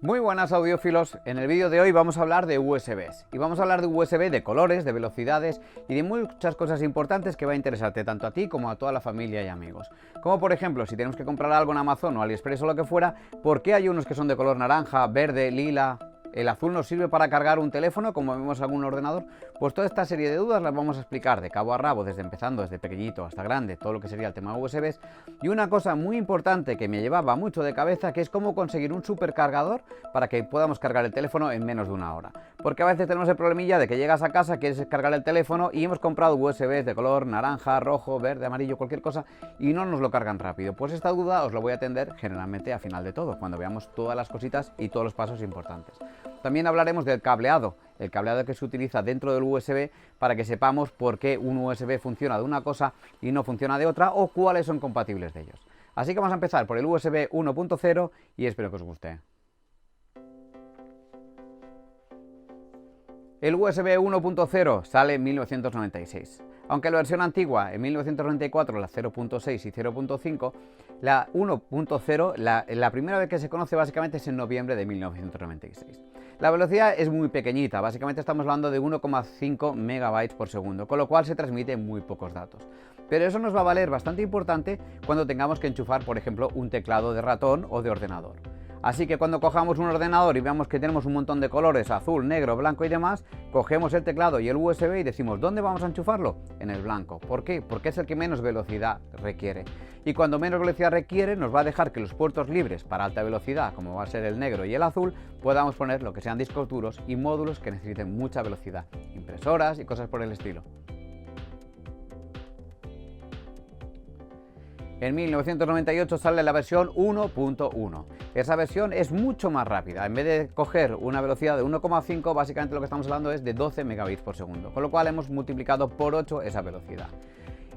Muy buenas audiófilos, en el vídeo de hoy vamos a hablar de USBs y vamos a hablar de USB de colores, de velocidades y de muchas cosas importantes que va a interesarte tanto a ti como a toda la familia y amigos. Como por ejemplo, si tenemos que comprar algo en Amazon o AliExpress o lo que fuera, ¿por qué hay unos que son de color naranja, verde, lila? ¿El azul nos sirve para cargar un teléfono como vemos en algún ordenador? Pues toda esta serie de dudas las vamos a explicar de cabo a rabo, empezando desde pequeñito hasta grande, todo lo que sería el tema de USBs. Y una cosa muy importante que me llevaba mucho de cabeza, que es cómo conseguir un supercargador para que podamos cargar el teléfono en menos de una hora. Porque a veces tenemos el problemilla de que llegas a casa, quieres cargar el teléfono y hemos comprado USBs de color naranja, rojo, verde, amarillo, cualquier cosa y no nos lo cargan rápido. Pues esta duda os lo voy a atender generalmente a final de todo, cuando veamos todas las cositas y todos los pasos importantes. También hablaremos del cableado, el cableado que se utiliza dentro del USB para que sepamos por qué un USB funciona de una cosa y no funciona de otra o cuáles son compatibles de ellos. Así que vamos a empezar por el USB 1.0 y espero que os guste. El USB 1.0 sale en 1996. Aunque la versión antigua, en 1994, la 0.6 y 0.5, la 1.0, la primera vez que se conoce básicamente es en noviembre de 1996. La velocidad es muy pequeñita, básicamente estamos hablando de 1,5 megabytes por segundo, con lo cual se transmiten muy pocos datos. Pero eso nos va a valer bastante importante cuando tengamos que enchufar, por ejemplo, un teclado de ratón o de ordenador. Así que cuando cojamos un ordenador y veamos que tenemos un montón de colores, azul, negro, blanco y demás, cogemos el teclado y el USB y decimos ¿dónde vamos a enchufarlo? En el blanco. ¿Por qué? Porque es el que menos velocidad requiere. Y cuando menos velocidad requiere nos va a dejar que los puertos libres para alta velocidad, como va a ser el negro y el azul, podamos poner lo que sean discos duros y módulos que necesiten mucha velocidad, impresoras y cosas por el estilo. En 1998 sale la versión 1.1. Esa versión es mucho más rápida. En vez de coger una velocidad de 1,5, básicamente lo que estamos hablando es de 12 megabits por segundo, con lo cual hemos multiplicado por 8 esa velocidad.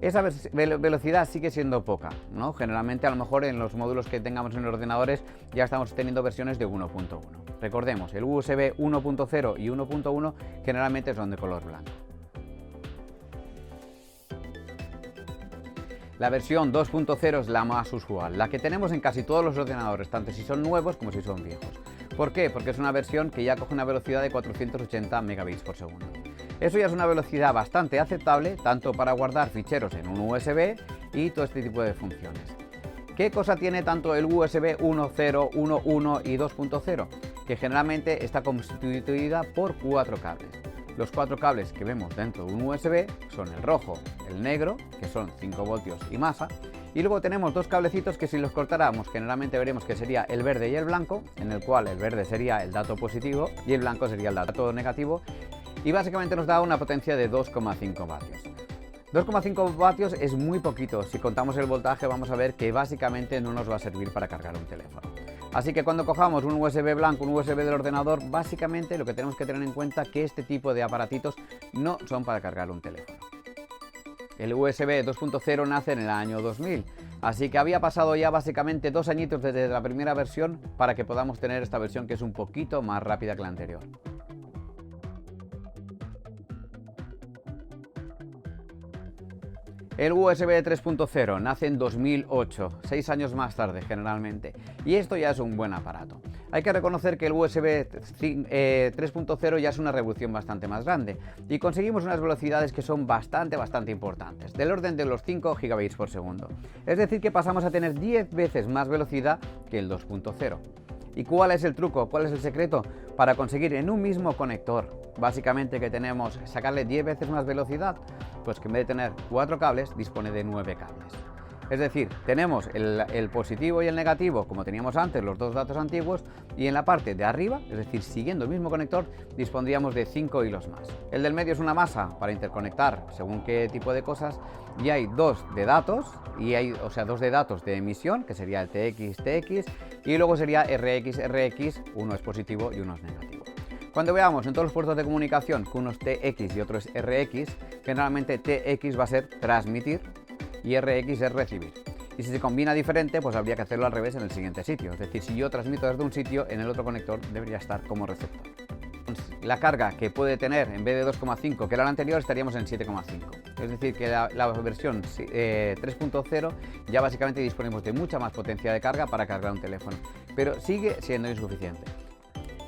Esa velocidad sigue siendo poca, ¿no? Generalmente a lo mejor en los módulos que tengamos en los ordenadores ya estamos teniendo versiones de 1.1. Recordemos, el USB 1.0 y 1.1 generalmente son de color blanco. La versión 2.0 es la más usual, la que tenemos en casi todos los ordenadores, tanto si son nuevos como si son viejos. ¿Por qué? Porque es una versión que ya coge una velocidad de 480 megabits por segundo. Eso ya es una velocidad bastante aceptable, tanto para guardar ficheros en un USB y todo este tipo de funciones. ¿Qué cosa tiene tanto el USB 1.0, 1.1 y 2.0? Que generalmente está constituida por 4 cables. Los 4 cables que vemos dentro de un USB son el rojo, el negro, que son 5 voltios y masa, y luego tenemos 2 cablecitos que si los cortáramos generalmente veremos que sería el verde y el blanco, en el cual el verde sería el dato positivo y el blanco sería el dato negativo, y básicamente nos da una potencia de 2,5 vatios. 2,5 vatios es muy poquito, si contamos el voltaje vamos a ver que básicamente no nos va a servir para cargar un teléfono. Así que cuando cojamos un USB blanco, un USB del ordenador, básicamente lo que tenemos que tener en cuenta es que este tipo de aparatitos no son para cargar un teléfono. El USB 2.0 nace en el año 2000, así que había pasado ya básicamente 2 añitos desde la primera versión para que podamos tener esta versión que es un poquito más rápida que la anterior. El USB 3.0 nace en 2008, 6 años más tarde generalmente, y esto ya es un buen aparato. Hay que reconocer que el USB 3.0 ya es una revolución bastante más grande y conseguimos unas velocidades que son bastante importantes, del orden de los 5 gigabits por segundo. Es decir que pasamos a tener 10 veces más velocidad que el 2.0. ¿Y cuál es el truco? ¿Cuál es el secreto? Para conseguir en un mismo conector, básicamente que tenemos, sacarle 10 veces más velocidad, pues que en vez de tener 4 cables, dispone de 9 cables. Es decir, tenemos el positivo y el negativo, como teníamos antes, los dos datos antiguos, y en la parte de arriba, es decir, siguiendo el mismo conector, dispondríamos de 5 hilos más. El del medio es una masa para interconectar según qué tipo de cosas, y hay 2 de datos, o 2 de datos de emisión, que sería el TX, y luego sería RX, uno es positivo y uno es negativo. Cuando veamos en todos los puertos de comunicación que uno es TX y otro es RX, generalmente TX va a ser transmitir y RX es recibir. Y si se combina diferente, pues habría que hacerlo al revés en el siguiente sitio. Es decir, si yo transmito desde un sitio, en el otro conector debería estar como receptor. La carga que puede tener, en vez de 2,5 que era la anterior, estaríamos en 7,5. Es decir, que la versión 3.0 ya básicamente disponemos de mucha más potencia de carga para cargar un teléfono. pero sigue siendo insuficiente.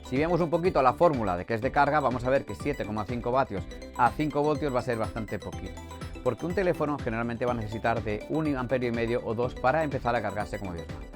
Si vemos un poquito la fórmula de que es de carga, vamos a ver que 7,5 vatios a 5 voltios va a ser bastante poquito, porque un teléfono generalmente va a necesitar de 1,5 amperes o 2 para empezar a cargarse como Dios manda.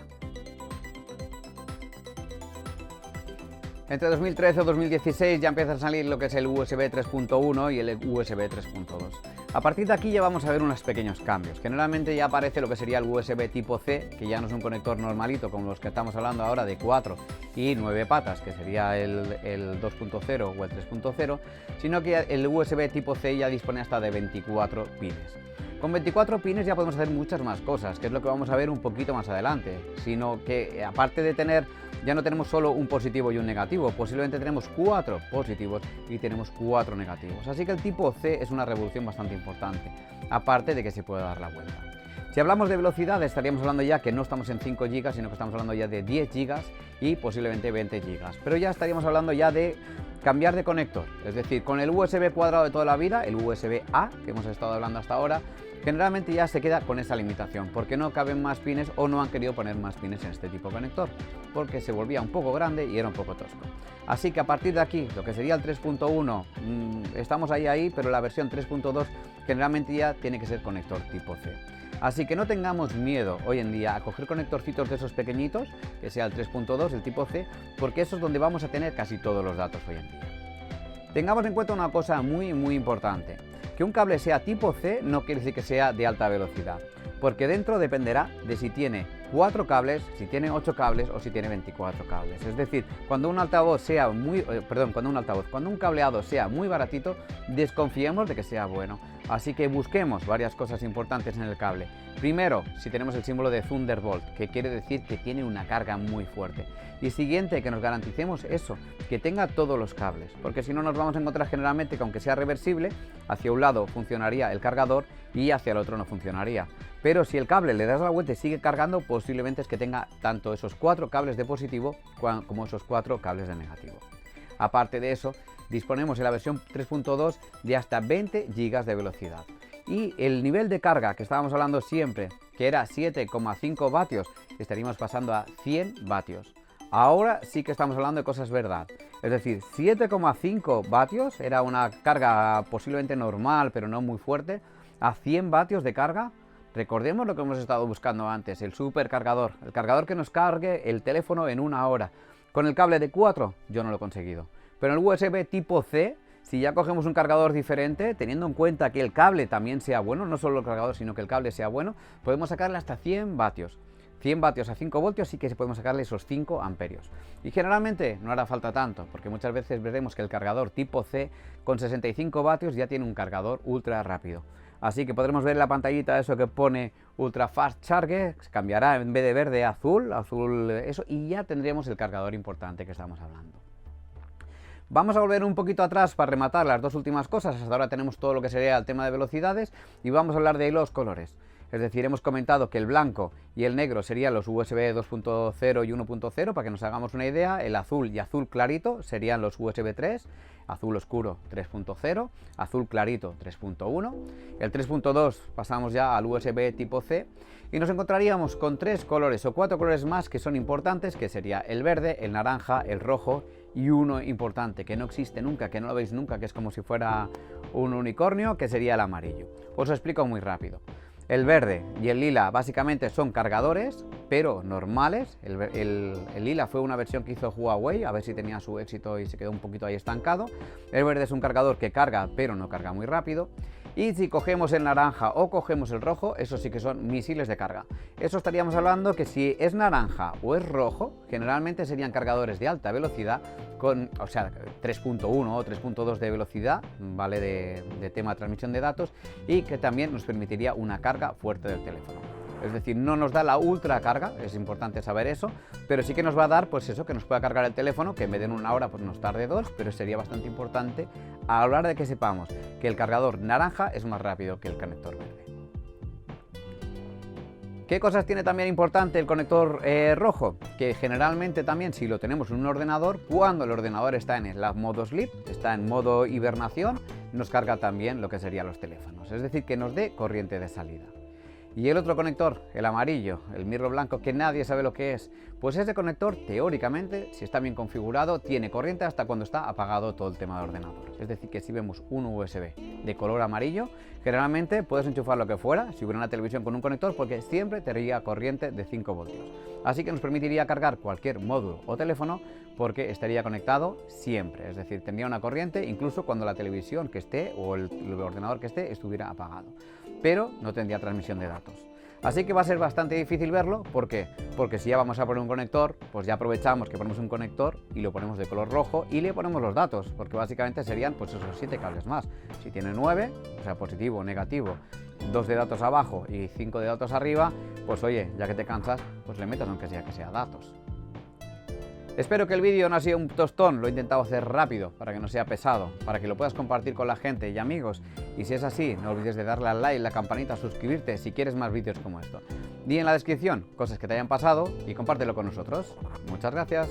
Entre 2013 o 2016 ya empieza a salir lo que es el USB 3.1 y el USB 3.2. A partir de aquí ya vamos a ver unos pequeños cambios. Generalmente ya aparece lo que sería el USB tipo C, que ya no es un conector normalito como los que estamos hablando ahora de 4 y 9 patas, que sería el 2.0 o el 3.0, sino que el USB tipo C ya dispone hasta de 24 pines. Con 24 pines ya podemos hacer muchas más cosas, que es lo que vamos a ver un poquito más adelante, sino que aparte de tener, ya no tenemos solo un positivo y un negativo, posiblemente tenemos 4 positivos y tenemos 4 negativos. Así que el tipo C es una revolución bastante importante, aparte de que se puede dar la vuelta. Si hablamos de velocidad, estaríamos hablando ya que no estamos en 5 GB, sino que estamos hablando ya de 10 GB y posiblemente 20 GB. Pero ya estaríamos hablando ya de cambiar de conector, es decir, con el USB cuadrado de toda la vida, el USB-A, que hemos estado hablando hasta ahora, generalmente ya se queda con esa limitación, porque no caben más pines o no han querido poner más pines en este tipo de conector, porque se volvía un poco grande y era un poco tosco. Así que a partir de aquí, lo que sería el 3.1, estamos ahí, pero la versión 3.2 generalmente ya tiene que ser conector tipo C. Así que no tengamos miedo hoy en día a coger conectorcitos de esos pequeñitos, que sea el 3.2, el tipo C, porque eso es donde vamos a tener casi todos los datos hoy en día. Tengamos en cuenta una cosa muy importante. Que un cable sea tipo C no quiere decir que sea de alta velocidad, porque dentro dependerá de si tiene 4 cables, si tiene 8 cables o si tiene 24 cables. Es decir, cuando un cableado sea muy baratito, desconfiemos de que sea bueno. Así que busquemos varias cosas importantes en el cable. Primero, si tenemos el símbolo de Thunderbolt, que quiere decir que tiene una carga muy fuerte. Y siguiente, que nos garanticemos eso, que tenga todos los cables, porque si no nos vamos a encontrar generalmente que aunque sea reversible, hacia un lado funcionaría el cargador y hacia el otro no funcionaría. Pero si el cable le das la vuelta y sigue cargando, posiblemente es que tenga tanto esos 4 cables de positivo como esos 4 cables de negativo. Aparte de eso, disponemos en la versión 3.2 de hasta 20 GB de velocidad. Y el nivel de carga que estábamos hablando siempre, que era 7,5 vatios, estaríamos pasando a 100 vatios. Ahora sí que estamos hablando de cosas verdad. Es decir, 7,5 vatios era una carga posiblemente normal, pero no muy fuerte, a 100 vatios de carga. Recordemos lo que hemos estado buscando antes, el supercargador, el cargador que nos cargue el teléfono en 1 hora. Con el cable de 4 yo no lo he conseguido. Pero el USB tipo C, si ya cogemos un cargador diferente, teniendo en cuenta que el cable también sea bueno, no solo el cargador, sino que el cable sea bueno, podemos sacarle hasta 100 vatios. 100 vatios a 5 voltios sí que podemos sacarle esos 5 amperios. Y generalmente no hará falta tanto, porque muchas veces veremos que el cargador tipo C con 65 vatios ya tiene un cargador ultra rápido. Así que podremos ver en la pantallita eso que pone Ultra Fast Charge, se cambiará en vez de verde a azul, eso, y ya tendremos el cargador importante que estamos hablando. Vamos a volver un poquito atrás para rematar las dos últimas cosas. Hasta ahora tenemos todo lo que sería el tema de velocidades y vamos a hablar de los colores. Es decir, hemos comentado que el blanco y el negro serían los USB 2.0 y 1.0, para que nos hagamos una idea. El azul y azul clarito serían los USB 3, azul oscuro 3.0, azul clarito 3.1. El 3.2 pasamos ya al USB tipo C y nos encontraríamos con 3 colores o 4 colores más que son importantes, que sería el verde, el naranja, el rojo y uno importante que no existe nunca, que no lo veis nunca, que es como si fuera un unicornio, que sería el amarillo. Os lo explico muy rápido. El verde y el lila básicamente son cargadores, pero normales. El lila fue una versión que hizo Huawei, a ver si tenía su éxito y se quedó un poquito ahí estancado. El verde es un cargador que carga, pero no carga muy rápido. Y si cogemos el naranja o cogemos el rojo, eso sí que son misiles de carga. Eso estaríamos hablando que si es naranja o es rojo, generalmente serían cargadores de alta velocidad, o sea, 3.1 o 3.2 de velocidad, ¿vale? De tema de transmisión de datos, y que también nos permitiría una carga fuerte del teléfono. Es decir, no nos da la ultra carga, es importante saber eso, pero sí que nos va a dar, pues eso, que nos pueda cargar el teléfono, que en vez de en 1 hora, pues nos tarde 2, pero sería bastante importante a hablar de que sepamos que el cargador naranja es más rápido que el conector verde. ¿Qué cosas tiene también importante el conector rojo? Que generalmente también, si lo tenemos en un ordenador, cuando el ordenador está en el modo sleep, está en modo hibernación, nos carga también lo que serían los teléfonos, es decir, que nos dé corriente de salida. Y el otro conector, el amarillo, el mirro blanco, que nadie sabe lo que es, pues ese conector, teóricamente, si está bien configurado, tiene corriente hasta cuando está apagado todo el tema del ordenador. Es decir, que si vemos un USB de color amarillo, generalmente puedes enchufar lo que fuera, si hubiera una televisión con un conector, porque siempre tendría corriente de 5 voltios. Así que nos permitiría cargar cualquier módulo o teléfono porque estaría conectado siempre. Es decir, tendría una corriente incluso cuando la televisión que esté o el ordenador que esté estuviera apagado. Pero no tendría transmisión de datos. Así que va a ser bastante difícil verlo. ¿Por qué? Porque si ya vamos a poner un conector, pues ya aprovechamos que ponemos un conector y lo ponemos de color rojo y le ponemos los datos, porque básicamente serían pues esos 7 cables más. Si tiene 9, o sea, positivo, negativo, 2 de datos abajo y 5 de datos arriba, pues oye, ya que te cansas, pues le metas aunque sea que sea datos. Espero que el vídeo no ha sido un tostón, lo he intentado hacer rápido para que no sea pesado, para que lo puedas compartir con la gente y amigos. Y si es así, no olvides de darle al like, la campanita, suscribirte si quieres más vídeos como esto. Di en la descripción cosas que te hayan pasado y compártelo con nosotros. Muchas gracias.